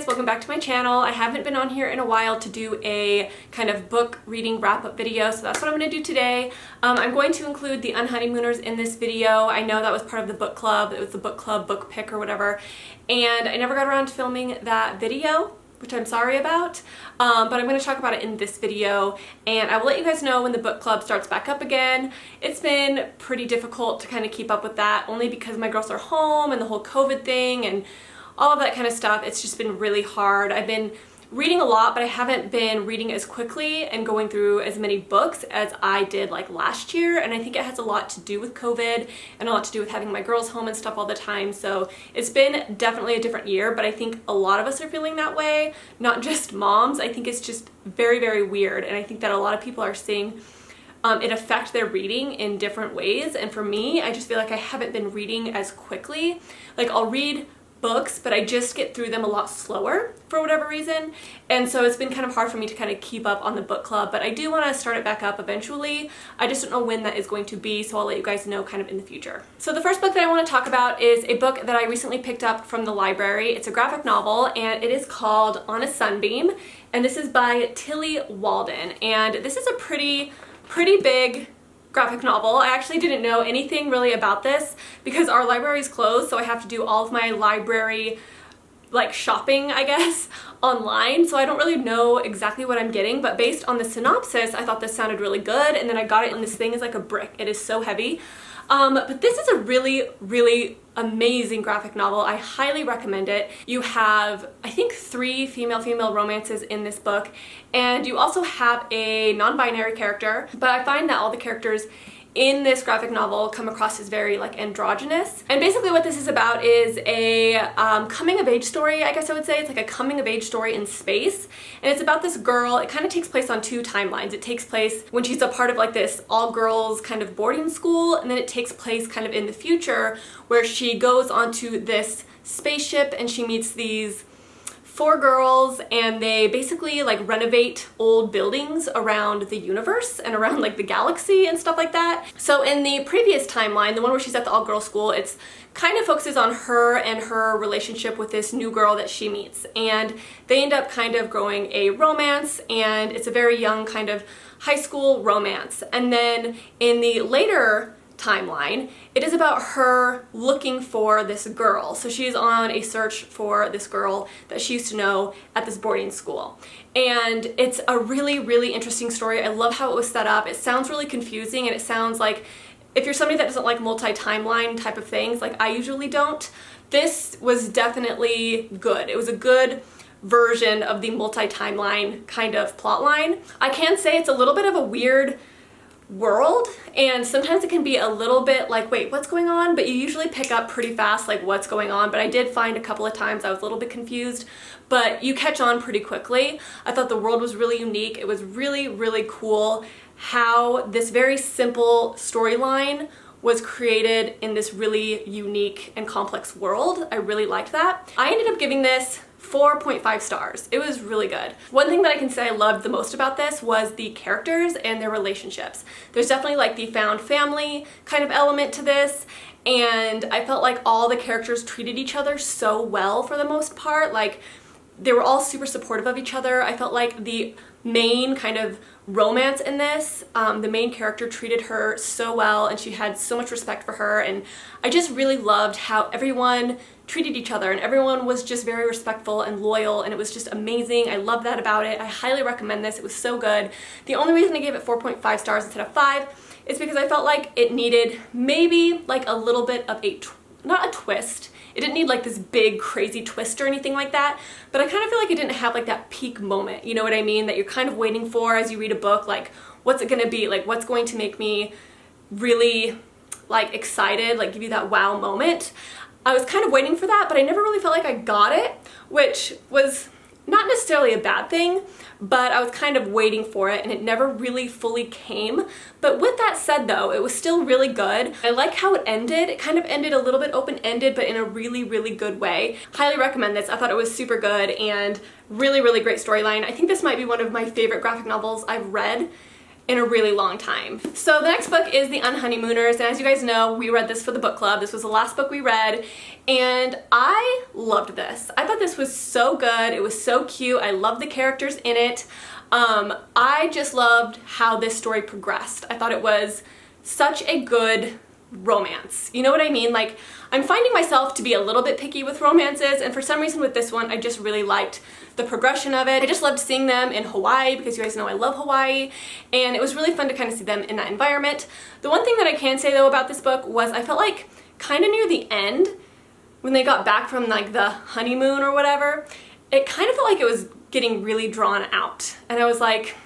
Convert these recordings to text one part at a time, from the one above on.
guys, welcome back to my channel. I haven't been on here in a while to do a kind of book reading wrap-up video, so that's what I'm going to do today. I'm going to include the Unhoneymooners in this video. I know that was part of the book club. It was the book club book pick or whatever, and I never got around to filming that video, which I'm sorry about, but I'm going to talk about it in this video, and I will let you guys know when the book club starts back up again. It's been pretty difficult to kind of keep up with that, only because my girls are home and the whole COVID thing and all of that kind of stuff. It's just been really hard. I've been reading a lot, but I haven't been reading as quickly and going through as many books as I did like last year, and I think it has a lot to do with COVID and a lot to do with having my girls home and stuff all the time. So it's been definitely a different year, but I think a lot of us are feeling that way, not just moms. I think it's just very, very weird, and I think that a lot of people are seeing it affect their reading in different ways. And for me, I just feel like I haven't been reading as quickly. Like, I'll read books, but I just get through them a lot slower for whatever reason, and so it's been kind of hard for me to kind of keep up on the book club, but I do want to start it back up eventually. I just don't know when that is going to be, so I'll let you guys know kind of in the future. So the first book that I want to talk about is a book that I recently picked up from the library. It's a graphic novel, and it is called On a Sunbeam, and this is by Tilly Walden, and this is a pretty big graphic novel. I actually didn't know anything really about this because our library is closed, so I have to do all of my library like shopping, I guess, online, so I don't really know exactly what I'm getting, but based on the synopsis, I thought this sounded really good, and then I got it, and this thing is like a brick. It is so heavy. But this is a really amazing graphic novel. I highly recommend it. You have, I think, 3 female romances in this book, and you also have a non-binary character, but I find that all the characters in this graphic novel come across as very like androgynous. And basically what this is about is a coming of age story, I guess I would say. It's like a coming of age story in space, and it's about this girl. It kind of takes place on 2 timelines. It takes place when she's a part of like this all girls kind of boarding school, and then it takes place kind of in the future where she goes onto this spaceship and she meets these 4 girls, and they basically like renovate old buildings around the universe and around like the galaxy and stuff like that. So in the previous timeline, the one where she's at the all-girls school, it's kind of focuses on her and her relationship with this new girl that she meets, and they end up kind of growing a romance, and it's a very young kind of high school romance. And then in the later timeline, it is about her looking for this girl. So she's on a search for this girl that she used to know at this boarding school. And it's a really interesting story. I love how it was set up. It sounds really confusing, and it sounds like, if you're somebody that doesn't like multi-timeline type of things, like I usually don't, this was definitely good. It was a good version of the multi-timeline kind of plot line. I can say it's a little bit of a weird world, and sometimes it can be a little bit like, wait, what's going on? But you usually pick up pretty fast like what's going on. But I did find a couple of times I was a little bit confused, but you catch on pretty quickly. I thought the world was really unique. It was really cool how this very simple storyline was created in this really unique and complex world. I really liked that. I ended up giving this 4.5 stars. It was really good. One thing that I can say I loved the most about this was the characters and their relationships. There's definitely like the found family kind of element to this, and I felt like all the characters treated each other so well for the most part. Like, they were all super supportive of each other. I felt like the main kind of romance in this, the main character treated her so well, and she had so much respect for her, and I just really loved how everyone treated each other, and everyone was just very respectful and loyal, and it was just amazing. I love that about it. I highly recommend this. It was so good. The only reason I gave it 4.5 stars instead of 5 is because I felt like it needed maybe like a little bit of not a twist. It didn't need like this big crazy twist or anything like that, but I kind of feel like it didn't have like that peak moment, you know what I mean, that you're kind of waiting for as you read a book. Like, what's it gonna be? Like, what's going to make me really like excited, like give you that wow moment? I was kind of waiting for that, but I never really felt like I got it, which was not necessarily a bad thing, but I was kind of waiting for it, and it never really fully came. But with that said though, it was still really good. I like how it ended. It kind of ended a little bit open-ended, but in a really good way. Highly recommend this. I thought it was super good and really great storyline. I think this might be one of my favorite graphic novels I've read in a really long time. So the next book is The Unhoneymooners, and as you guys know, we read this for the book club. This was the last book we read, and I loved this. I thought this was so good. It was so cute. I loved the characters in it. I just loved how this story progressed. I thought it was such a good romance. You know what I mean? Like, I'm finding myself to be a little bit picky with romances, and for some reason with this one, I just really liked the progression of it. I just loved seeing them in Hawaii because you guys know I love Hawaii, and it was really fun to kind of see them in that environment. The one thing that I can say though about this book was I felt like kind of near the end, when they got back from like the honeymoon or whatever, it kind of felt like it was getting really drawn out, and I was like,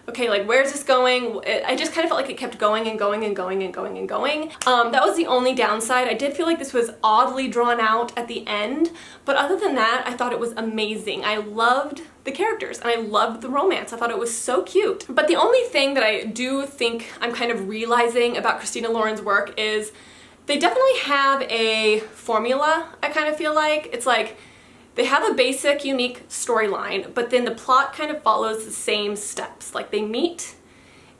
okay, like where's this going? I just kind of felt like it kept going and going and going and going and going. That was the only downside. I did feel like this was oddly drawn out at the end, but other than that, I thought it was amazing. I loved the characters and I loved the romance. I thought it was so cute. But the only thing that I do think I'm kind of realizing about Christina Lauren's work is they definitely have a formula, I kind of feel like. It's like, they have a basic, unique storyline, but then the plot kind of follows the same steps. Like they meet,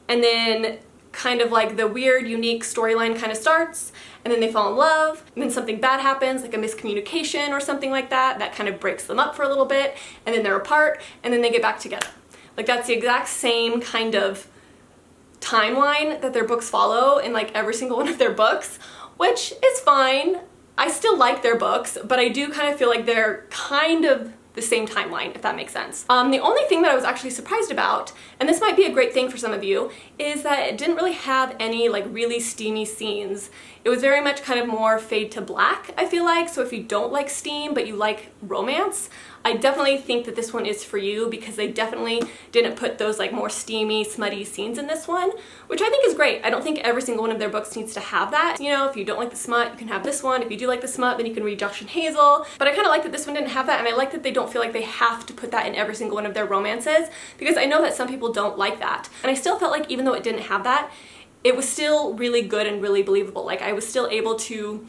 and then kind of like the weird, unique storyline kind of starts, and then they fall in love, and then something bad happens, like a miscommunication or something like that, that kind of breaks them up for a little bit, and then they're apart, and then they get back together. Like that's the exact same kind of timeline that their books follow in like every single one of their books, which is fine. I still like their books, but I do kind of feel like they're kind of the same timeline, if that makes sense. The only thing that I was actually surprised about, and this might be a great thing for some of you, is that it didn't really have any like really steamy scenes. It was very much kind of more fade to black, I feel like. So if you don't like steam, but you like romance, I definitely think that this one is for you because they definitely didn't put those like more steamy, smutty scenes in this one, which I think is great. I don't think every single one of their books needs to have that. You know, if you don't like the smut, you can have this one. If you do like the smut, then you can read Josh and Hazel. But I kind of like that this one didn't have that, and I like that they don't feel like they have to put that in every single one of their romances, because I know that some people don't like that. And I still felt like even though it didn't have that, it was still really good and really believable. Like I was still able to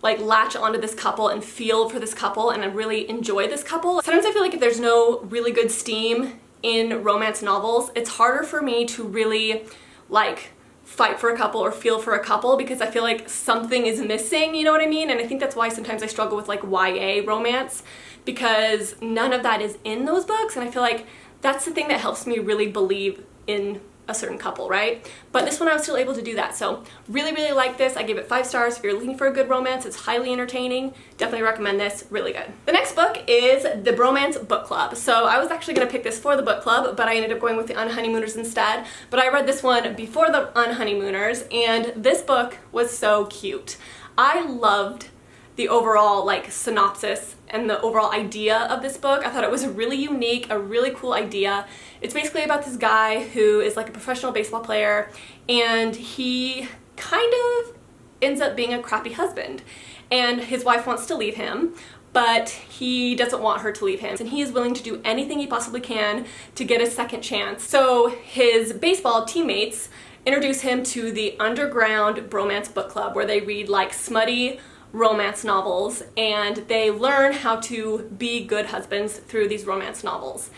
like latch onto this couple and feel for this couple, and I really enjoy this couple. Sometimes I feel like if there's no really good steam in romance novels, it's harder for me to really like fight for a couple or feel for a couple, because I feel like something is missing, you know what I mean? And I think that's why sometimes I struggle with like YA romance, because none of that is in those books, and I feel like that's the thing that helps me really believe in a certain couple, right? But this one I was still able to do that. So really, really like this. I gave it 5 stars. If you're looking for a good romance, it's highly entertaining. Definitely recommend this. Really good. The next book is the Bromance book club. So I was actually going to pick this for the book club, but I ended up going with the Unhoneymooners instead. But I read this one before the Unhoneymooners, and this book was so cute. I loved the overall like synopsis and the overall idea of this book. I thought it was really unique, a really cool idea. It's basically about this guy who is like a professional baseball player, and he kind of ends up being a crappy husband, and his wife wants to leave him, but he doesn't want her to leave him, and he is willing to do anything he possibly can to get a second chance. So his baseball teammates introduce him to the underground Bromance book club, where they read like smutty romance novels, and they learn how to be good husbands through these romance novels.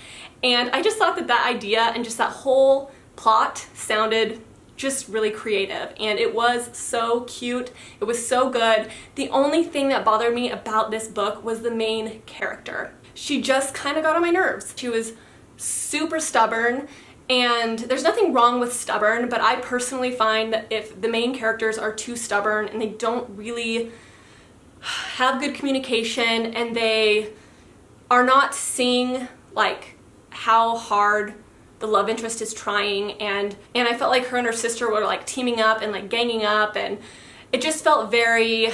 And I just thought that that idea and just that whole plot sounded just really creative, and it was so cute. It was so good. The only thing that bothered me about this book was the main character. She just kind of got on my nerves. She was super stubborn, and there's nothing wrong with stubborn, but I personally find that if the main characters are too stubborn and they don't really have good communication, and they are not seeing like how hard the love interest is trying, and I felt like her and her sister were like teaming up and like ganging up, and it just felt very,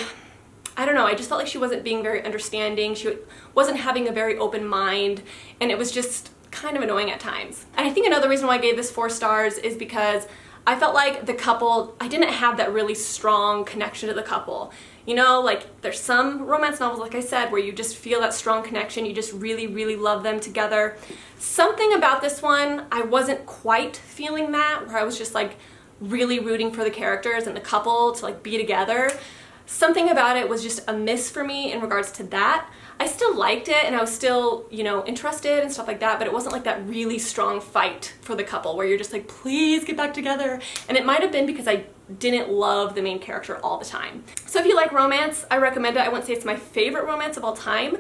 I don't know, I just felt like she wasn't being very understanding. She wasn't having a very open mind, and it was just kind of annoying at times. And I think another reason why I gave this 4 stars is because I felt like the couple, I didn't have that really strong connection to the couple. You know, like there's some romance novels, like I said, where you just feel that strong connection, you just really, really love them together. Something about this one, I wasn't quite feeling that, where I was just like really rooting for the characters and the couple to like be together. something about it was just a miss for me in regards to that. I still liked it and I was still, you know, interested and stuff like that, but it wasn't like that really strong fight for the couple where you're just like, please get back together. And it might have been because I didn't love the main character all the time. So if you like romance, I recommend it. I wouldn't say it's my favorite romance of all time,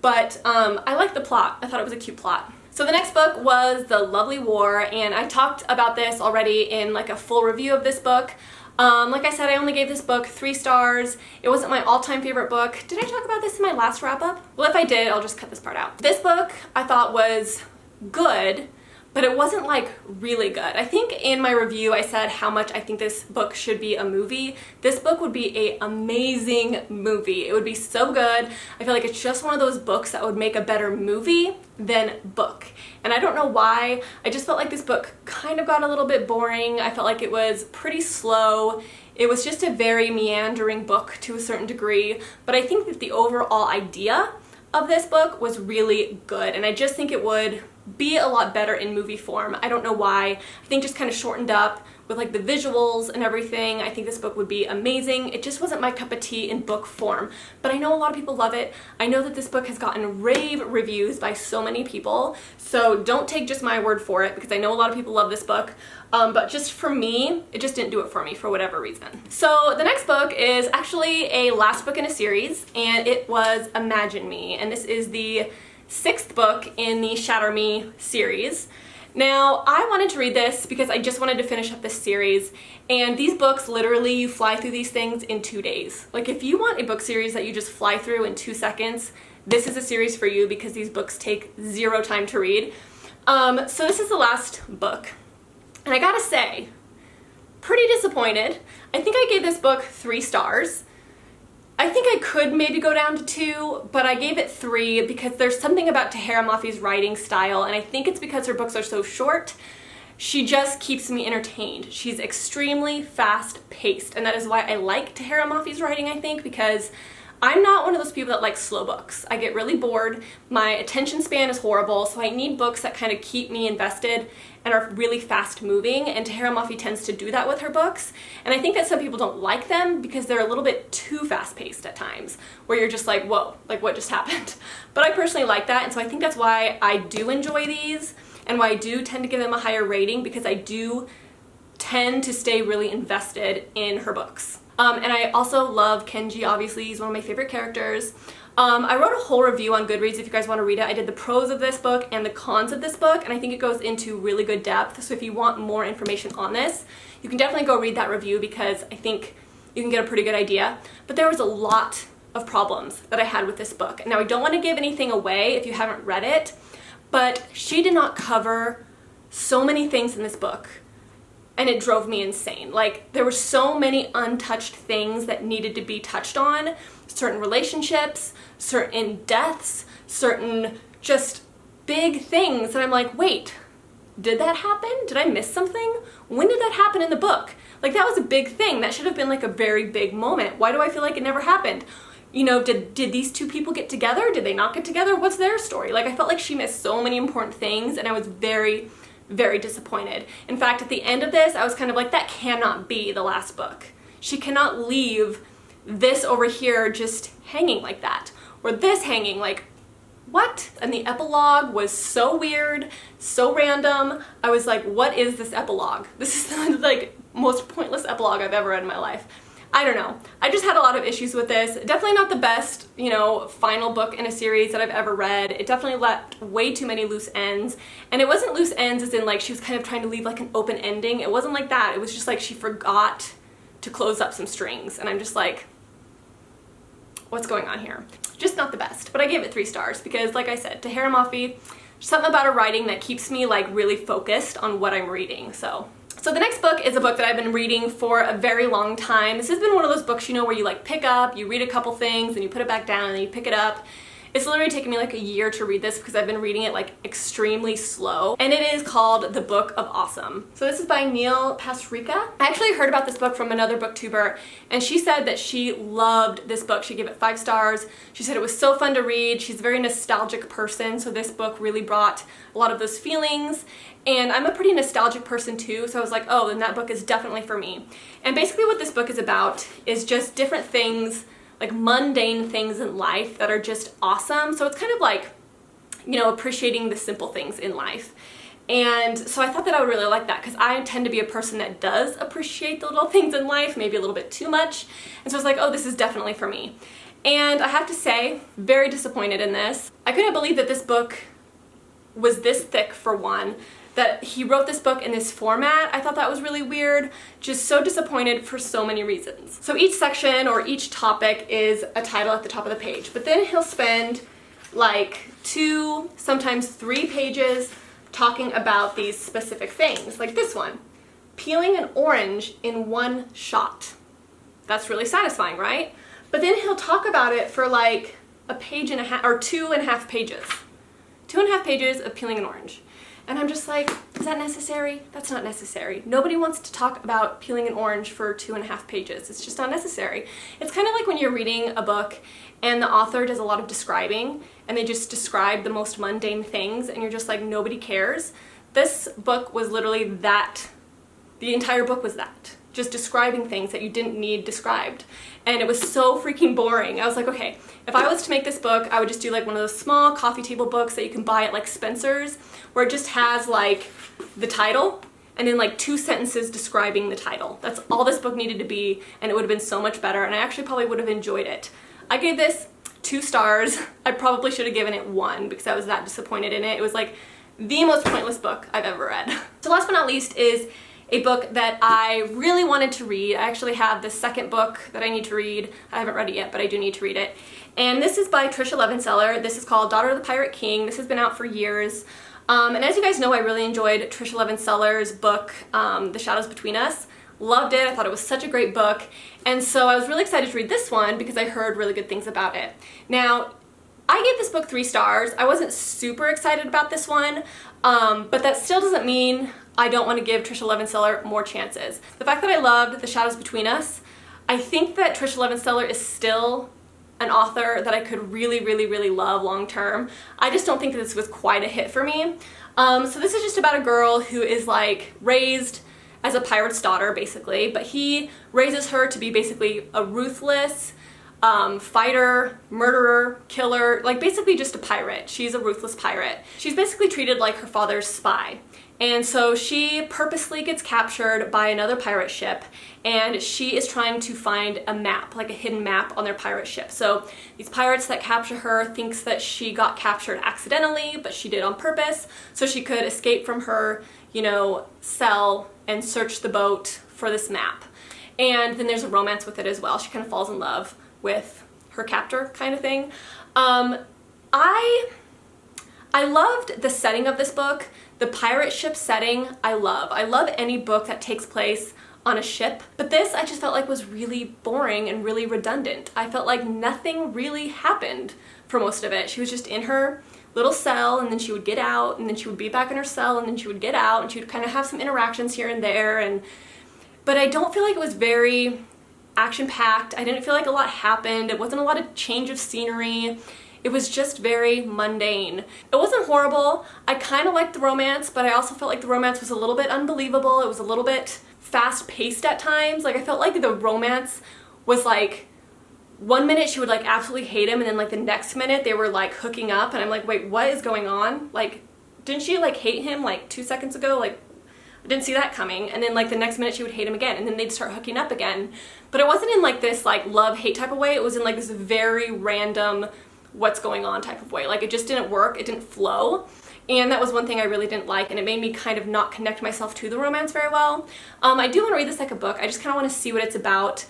but I like the plot. I thought it was a cute plot. So the next book was The Lovely War, and I talked about this already in like a full review of this book. Like I said, I only gave this book 3 stars. It wasn't my all-time favorite book. Did I talk about this in my last wrap-up? Well, if I did, I'll just cut this part out. This book I thought was good, but it wasn't like really good. I think in my review I said how much I think this book should be a movie. This book would be an amazing movie. It would be so good. I feel like it's just one of those books that would make a better movie than book. And I don't know why. I just felt like this book kind of got a little bit boring. I felt like it was pretty slow. It was just a very meandering book to a certain degree, but I think that the overall idea of this book was really good, and I just think it would be a lot better in movie form. I don't know why. I think just kind of shortened up with like the visuals and everything. I think this book would be amazing. It just wasn't my cup of tea in book form, but I know a lot of people love it. I know that this book has gotten rave reviews by so many people, so don't take just my word for it because I know a lot of people love this book, but just for me, it just didn't do it for me for whatever reason. So the next book is actually a last book in a series, and it was Imagine Me, and this is the 6th book in the Shatter Me series. Now, I wanted to read this because I just wanted to finish up this series, and these books, literally, you fly through these things in 2 days. Like, if you want a book series that you just fly through in 2 seconds, this is a series for you because these books take 0 time to read. So this is the last book, and I gotta say, pretty disappointed. I think I gave this book 3 stars. I think I could maybe go down to 2, but I gave it 3 because there's something about Tahereh Mafi's writing style, and I think it's because her books are so short. She just keeps me entertained. She's extremely fast-paced, and that is why I like Tahereh Mafi's writing, I think, because I'm not one of those people that like slow books. I get really bored, my attention span is horrible, so I need books that kind of keep me invested and are really fast moving, and Tahereh Mafi tends to do that with her books. And I think that some people don't like them because they're a little bit too fast paced at times, where you're just like, whoa, like what just happened? But I personally like that, and so I think that's why I do enjoy these and why I do tend to give them a higher rating, because I do tend to stay really invested in her books. And I also love Kenji, obviously, he's one of my favorite characters. I wrote a whole review on Goodreads if you guys want to read it. I did the pros of this book and the cons of this book, and I think it goes into really good depth. So if you want more information on this, you can definitely go read that review because I think you can get a pretty good idea. But there was a lot of problems that I had with this book. Now, I don't want to give anything away if you haven't read it, but she did not cover so many things in this book, and it drove me insane. Like, there were so many untouched things that needed to be touched on, certain relationships, certain deaths, certain just big things that I'm like, wait, did that happen? Did I miss something? When did that happen in the book? Like, that was a big thing. That should have been like a very big moment. Why do I feel like it never happened? You know, did these 2 people get together? Did they not get together? What's their story? Like, I felt like she missed so many important things, and I was very, very disappointed. In fact, at the end of this, I was kind of like, that cannot be the last book. She cannot leave this over here just hanging like that, or this hanging, like, what? And the epilogue was so weird, so random. I was like, what is this epilogue? This is the, like, most pointless epilogue I've ever read in my life. I don't know. I just had a lot of issues with this. Definitely not the best, you know, final book in a series that I've ever read. It definitely left way too many loose ends. And it wasn't loose ends as in like she was kind of trying to leave like an open ending. It wasn't like that. It was just like she forgot to close up some strings. And I'm just like, what's going on here? Just not the best. But I gave it 3 stars because, like I said, Tahereh Mafi, something about her writing that keeps me like really focused on what I'm reading. So the next book is a book that I've been reading for a very long time. This has been one of those books, you know, where you like pick up, you read a couple things, and you put it back down, and then you pick it up. It's literally taken me like a year to read this because I've been reading it like extremely slow. And it is called The Book of Awesome. So this is by Neil Pasricha. I actually heard about this book from another booktuber, and she said that she loved this book. She gave it 5 stars. She said it was so fun to read. She's a very nostalgic person, so this book really brought a lot of those feelings. And I'm a pretty nostalgic person too, so I was like, oh, then that book is definitely for me. And basically what this book is about is just different things, like mundane things in life that are just awesome. So it's kind of like, you know, appreciating the simple things in life. And so I thought that I would really like that because I tend to be a person that does appreciate the little things in life, maybe a little bit too much. And so I was like, oh, this is definitely for me. And I have to say, very disappointed in this. I couldn't believe that this book was this thick, for one, that he wrote this book in this format. I thought that was really weird. Just so disappointed for so many reasons. So each section or each topic is a title at the top of the page, but then he'll spend like 2, sometimes 3 pages talking about these specific things. Like this one, peeling an orange in 1 shot. That's really satisfying, right? But then he'll talk about it for like a page and a half, or 2.5 pages. 2.5 pages of peeling an orange. And I'm just like, is that necessary? That's not necessary. Nobody wants to talk about peeling an orange for 2.5 pages. It's just not necessary. It's kind of like when you're reading a book and the author does a lot of describing and they just describe the most mundane things and you're just like, nobody cares. This book was literally that. The entire book was that. Just describing things that you didn't need described. And it was so freaking boring. I was like, okay, if I was to make this book, I would just do like one of those small coffee table books that you can buy at like Spencer's, where it just has like the title and then like 2 sentences describing the title. That's all this book needed to be, and it would have been so much better, and I actually probably would have enjoyed it. I gave this 2 stars. I probably should have given it 1 because I was that disappointed in it. It was like the most pointless book I've ever read. So last but not least is a book that I really wanted to read. I actually have the second book that I need to read. I haven't read it yet, but I do need to read it. And this is by Trisha Levenseller. This is called Daughter of the Pirate King. This has been out for years. And as you guys know, I really enjoyed Trisha Levenseller's book, The Shadows Between Us. Loved it. I thought it was such a great book. And so I was really excited to read this one because I heard really good things about it. Now, I gave this book 3 stars. I wasn't super excited about this one, but that still doesn't mean I don't want to give Trisha Levenseller more chances. The fact that I loved The Shadows Between Us, I think that Trisha Levenseller is still an author that I could really, really, really love long term. I just don't think that this was quite a hit for me. So this is just about a girl who is like raised as a pirate's daughter, basically, but he raises her to be basically a ruthless fighter, murderer, killer, like basically just a pirate. She's a ruthless pirate. She's basically treated like her father's spy. And so she purposely gets captured by another pirate ship, and she is trying to find a map, like a hidden map on their pirate ship. So these pirates that capture her thinks that she got captured accidentally, but she did on purpose, so she could escape from her, you know, cell and search the boat for this map. And then there's a romance with it as well. She kind of falls in love with her captor kind of thing. I loved the setting of this book. The pirate ship setting, I love. I love any book that takes place on a ship, but this I just felt like was really boring and really redundant. I felt like nothing really happened for most of it. She was just in her little cell, and then she would get out, and then she would be back in her cell, and then she would get out, and she would kind of have some interactions here and there, but I don't feel like it was very action-packed. I didn't feel like a lot happened. It wasn't a lot of change of scenery. It was just very mundane. It wasn't horrible. I kind of liked the romance, but I also felt like the romance was a little bit unbelievable. It was a little bit fast-paced at times. Like, I felt like the romance was like, 1 minute she would like absolutely hate him, and then like the next minute they were like hooking up, and I'm like, wait, what is going on? Like, didn't she like hate him like 2 seconds ago? Like, I didn't see that coming. And then like the next minute she would hate him again, and then they'd start hooking up again. But it wasn't in like this like love-hate type of way. It was in like this very random what's going on type of way. Like, it just didn't work. It didn't flow. And that was one thing I really didn't like, and it made me kind of not connect myself to the romance very well. I do want to read the second book. I just kind of want to see what it's about.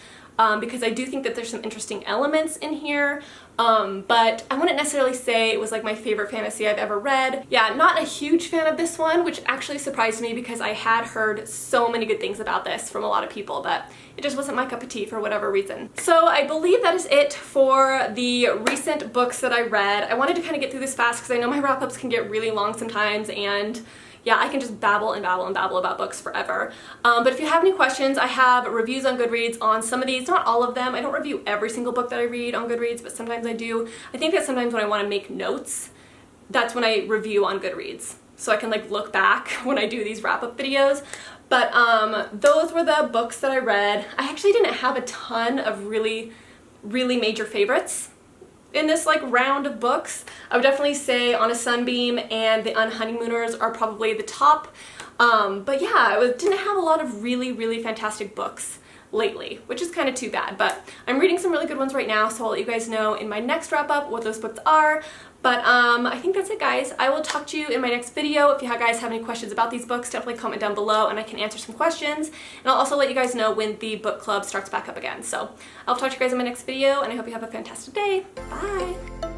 because I do think that there's some interesting elements in here. But I wouldn't necessarily say it was like my favorite fantasy I've ever read. Yeah, not a huge fan of this one, which actually surprised me because I had heard so many good things about this from a lot of people, but it just wasn't my cup of tea for whatever reason. So I believe that is it for the recent books that I read. I wanted to kind of get through this fast because I know my wrap-ups can get really long sometimes, and yeah, I can just babble and babble and babble about books forever. But if you have any questions, I have reviews on Goodreads on some of these, not all of them. I don't review every single book that I read on Goodreads, but sometimes I do. I think that sometimes when I want to make notes, that's when I review on Goodreads. So I can like look back when I do these wrap-up videos. But those were the books that I read. I actually didn't have a ton of really major favorites in this like round of books. I would definitely say On a Sunbeam and The Unhoneymooners are probably the top. But yeah, I didn't have a lot of really fantastic books lately, which is kind of too bad. But I'm reading some really good ones right now, so I'll let you guys know in my next wrap up what those books are. But I think that's it, guys. I will talk to you in my next video. If you guys have any questions about these books, definitely comment down below and I can answer some questions. And I'll also let you guys know when the book club starts back up again. So I'll talk to you guys in my next video, and I hope you have a fantastic day. Bye!